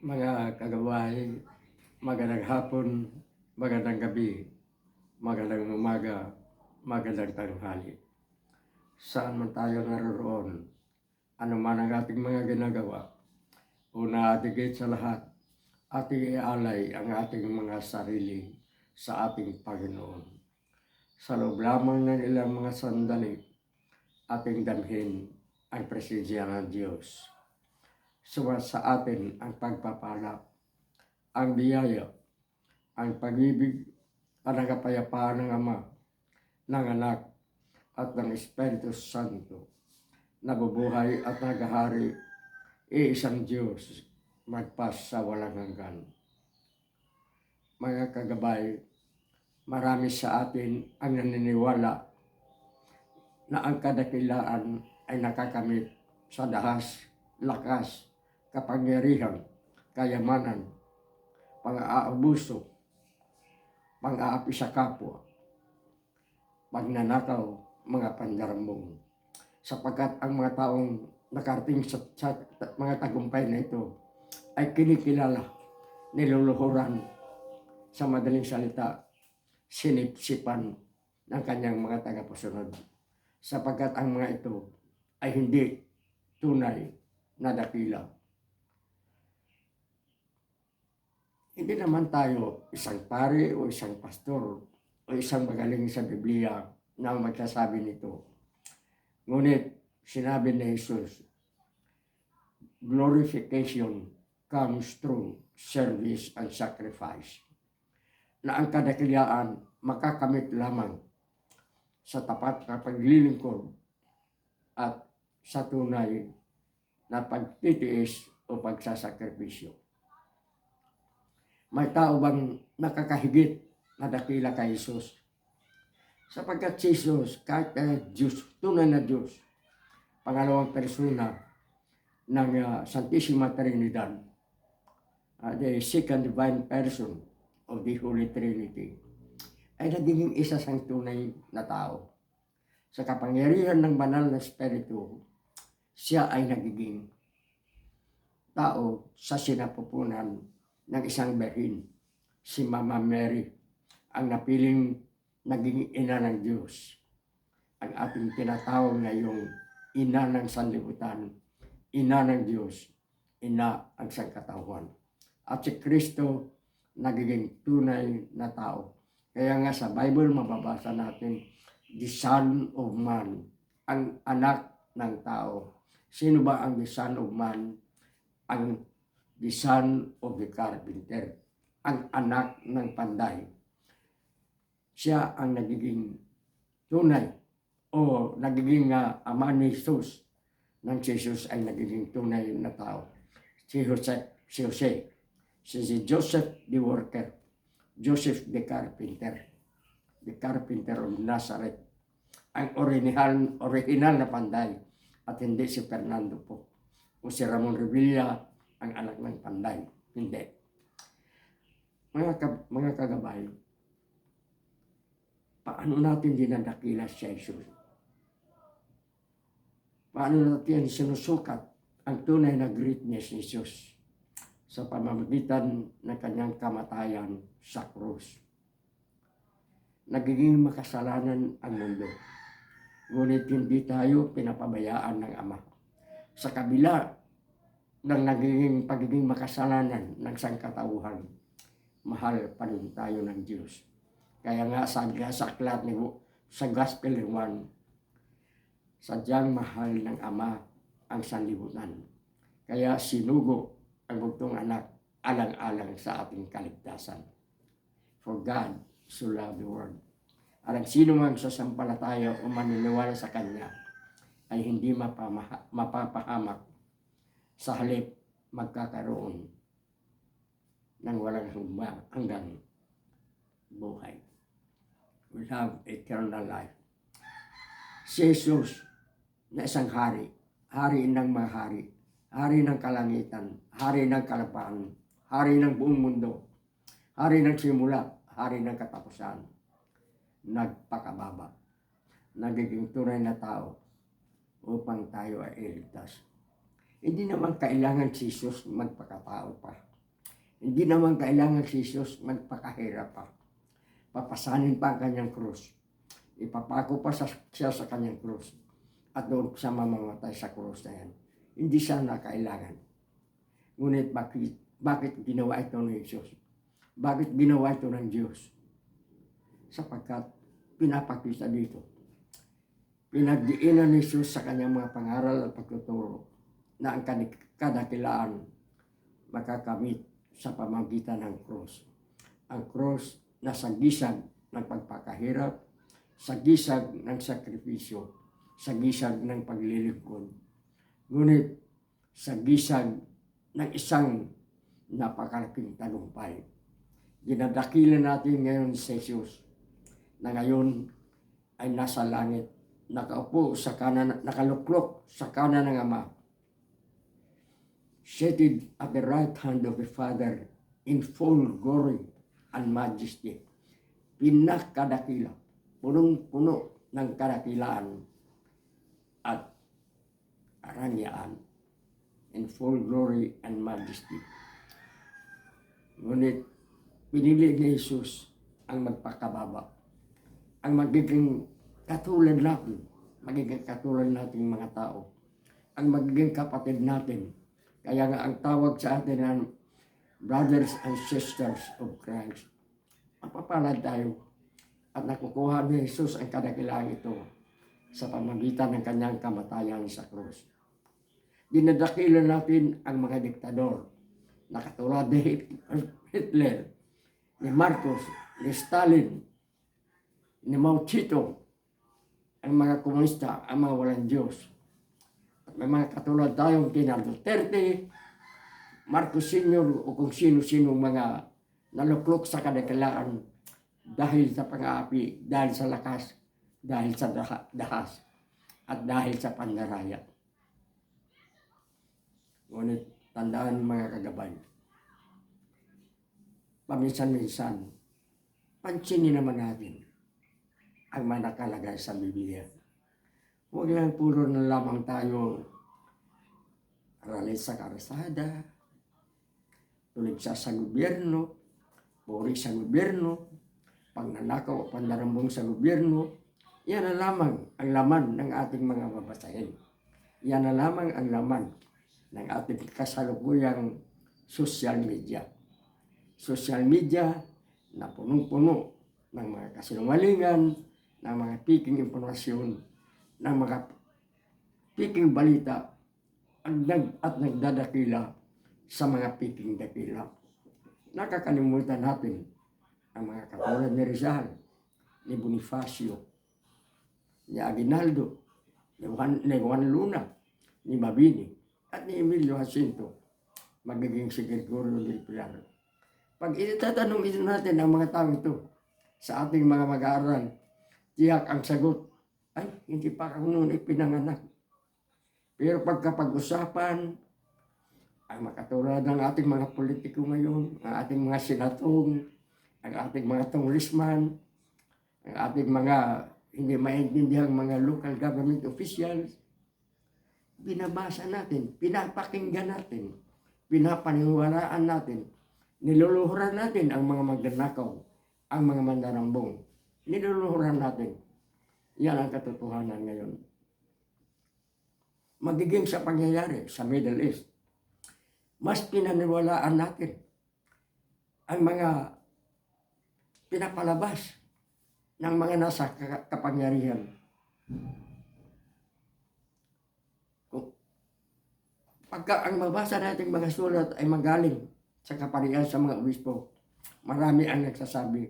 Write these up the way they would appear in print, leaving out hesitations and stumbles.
Mga kagaway, magandang hapon, magandang gabi, magandang umaga, magandang tanghali. Saan man tayo naroroon, ano man ang ating mga ginagawa, una at higit sa lahat, ating ialay ang ating mga sarili sa ating Panginoon. Sa loob lamang ng ilang mga sandali, ating damhin ang presensya ng Diyos. Suwa sa atin ang pagpapala, ang biyaya, ang pag-ibig at ang kapayapaan ng Ama, ng Anak, at ng Espiritu Santo, nabubuhay at naghahari, iisang Diyos, magpas sa walang hanggan. Mga kagabay, marami sa atin ang naniniwala na ang kadakilaan ay nakakamit sa dahas, lakas, kapangyarihan, kayamanan, pang-aabuso, pang-aapi sa kapwa, pagnanakaw, mga pandarambong. Sapagkat ang mga taong nakarating sa mga tagumpay na ito ay kinikilala, niluluhuran, sa madaling salita, sinipsipan ng kanyang mga tagapasunod. Sapagkat ang mga ito ay hindi tunay na dakila. Hindi naman tayo isang pare o isang pastor o isang magaling sa Biblia na magsasabi nito. Ngunit sinabi ni Jesus, glorification comes through service and sacrifice. Na ang kadakilaan makakamit lamang sa tapat na paglilingkod at sa tunay na pagtitiis o pagsasakripisyo. May tao bang nakakahigit na dakila kay Jesus? Sapagkat si Jesus, kahit Diyos, tunay na Diyos, pangalawang persona ng Santissima Trinidad, the second divine person of the Holy Trinity, ay nagiging isa sang tunay na tao. Sa kapangyarihan ng banal na Espiritu, siya ay nagiging tao sa sinapupunan ng isang berhin, si Mama Mary, ang napiling naging ina ng Diyos. Ang ating tinatawag ngayong ina ng sanlibutan, ina ng Diyos, ina ang sangkatauhan. At si Kristo nagiging tunay na tao. Kaya nga sa Bible mababasa natin, the Son of Man, ang anak ng tao. Sino ba ang the Son of Man? Ang the son of the carpenter, ang anak ng panday. Siya ang nagiging tunay o nagiging ama ni Jesus, nang si Jesus ay nagiging tunay na tao. Si Jose, si Joseph the worker, Joseph the carpenter of Nazareth, ang original na panday, at hindi si Fernando po o si Ramon Revilla, ang anak ng panday. Hindi. Mga kagabay, paano natin dinadakila si Jesus? Paano natin sinusukat ang tunay na greatness ni Jesus sa pamamagitan ng kanyang kamatayan sa krus? Nagiging makasalanan ang mundo, ngunit hindi tayo pinapabayaan ng Ama. Sa kabila ng nagiging pagiging makasalanan ng sangkatauhan, mahal pa rin tayo ng Diyos. Kaya nga sabi sa aklat sa Gospel ni Juan, sadyang mahal ng Ama ang sanlibutan. Kaya sinugo ang bugtong anak alang-alang sa ating kaligtasan. For God so loved the world. At ang sino mang sasampalataya o maniniwala sa Kanya ay hindi mapapahamak, sa halip magkakaroon ng walang hanggang buhay. We have eternal life. Si Jesus na isang hari, hari ng mga hari, hari ng kalangitan, hari ng kalapaan, hari ng buong mundo, hari ng simula, hari ng katapusan, nagpakababa, nagiging tunay na tao upang tayo ay iligtas. Hindi naman kailangan si Jesus magpakatao pa. Hindi naman kailangan si Jesus magpakahirap pa. Papasanin pa ang kanyang krus. Ipapako pa siya sa kanyang krus. At doon siya mamamatay sa krus na yan. Hindi siya nakailangan. Ngunit bakit ginawa ito ng Jesus? Bakit ginawa ito ng Diyos? Sapagkat pinapakita dito. Pinagdiinan ni Jesus sa kanyang mga pangaral at pagtuturo na ang kadakilaan makakamit sa pamamagitan ng krus. Ang krus na sagisag ng pagpakahirap, sagisag ng sakripisyo, sagisag ng paglilingkod. Ngunit sagisag ng isang napakalaking tagumpay. Dinadakila natin ngayon si Jesus na ngayon ay nasa langit, nakaupo sa kanan, nakaluklok sa kanan ng Ama, seated at the right hand of the Father in full glory and majesty. Pinakadakila, punong-puno ng kadakilaan at karangyaan in full glory and majesty. Ngunit pinili ni Jesus ang magpakababa, ang magiging katulad natin, magiging katulad nating mga tao, ang magiging kapatid natin. Kaya nga ang tawag sa atin ng brothers and sisters of Christ. Mapapalad tayo at nakukuha ni Jesus ang kadakilaan ito sa pamamagitan ng kanyang kamatayan sa krus. Dinadakila natin ang mga diktador na katulad ni Hitler, ni Marcos, ni Stalin, ni Mao Zedong, ang mga komunista, ang mga walang Diyos. At may mga katulad tayong kina Duterte, Marcos Sr. o kung sino-sino mga naluklok sa kadakilaan dahil sa pang-aapi, dahil sa lakas, dahil sa dahas, at dahil sa pandaraya. Ngunit tandaan mga kagabay, paminsan-minsan, pansinin naman natin ang mga nakalagay sa Biblia. Huwag lang puro na lamang tayo rally sa karsada, tuligsa sa gobyerno, puri sa gobyerno, pagnanakaw o pandarambong sa gobyerno. Yan na lamang ang laman ng ating mga babasahin. Yan na lamang ang laman ng ating kasalukuyang social media. Social media na punong-puno ng mga kasinungalingan, ng mga piking impormasyon, ng mga piking balita at nagdadakila sa mga piking dakila. Nakakalimutan natin ang mga katulad ni Rizal, ni Bonifacio, ni Aguinaldo, ni Juan Luna, ni Mabini, at ni Emilio Jacinto, magiging si Gregorio del Pilar. Pag itatanong natin ang mga tao ito sa ating mga mag-aaral, tiyak ang sagot, ay, hindi pa ako noon ipinanganak. Pero pagkapag-usapan, ang makatulad ng ating mga politiko ngayon, ang ating mga senatong, ang ating mga congressman, ang ating mga hindi maintindihan mga local government officials, binabasa natin, pinapakinggan natin, pinapaniwalaan natin, niluluhuran natin ang mga magnanakaw, ang mga mandarambong. Niluluhuran natin. Yan ang katotohanan ngayon. Magiging sa pangyayari sa Middle East, mas pinaniwalaan natin ang mga pinapalabas ng mga nasa kapangyarihan. Pagka ang mabasa nating mga sulat ay magaling sa kaparian sa mga obispo, marami ang nagsasabi,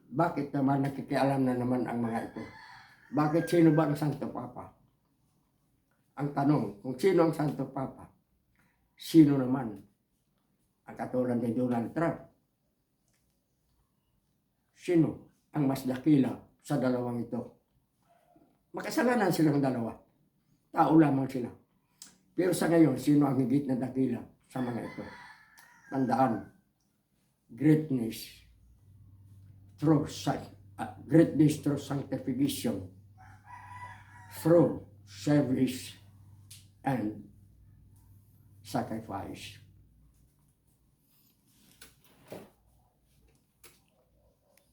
bakit naman nakikialam na naman ang mga ito? Bakit sino ba ang Santo Papa? Ang tanong, kung sino ang Santo Papa, sino naman ang katulad ni Donald Trump? Sino ang mas dakila sa dalawang ito? Makasalanan silang dalawa. Tao lamang sila. Pero sa ngayon, sino ang higit na dakila sa mga ito? Tandaan, greatness through sanctification, through service and sacrifice.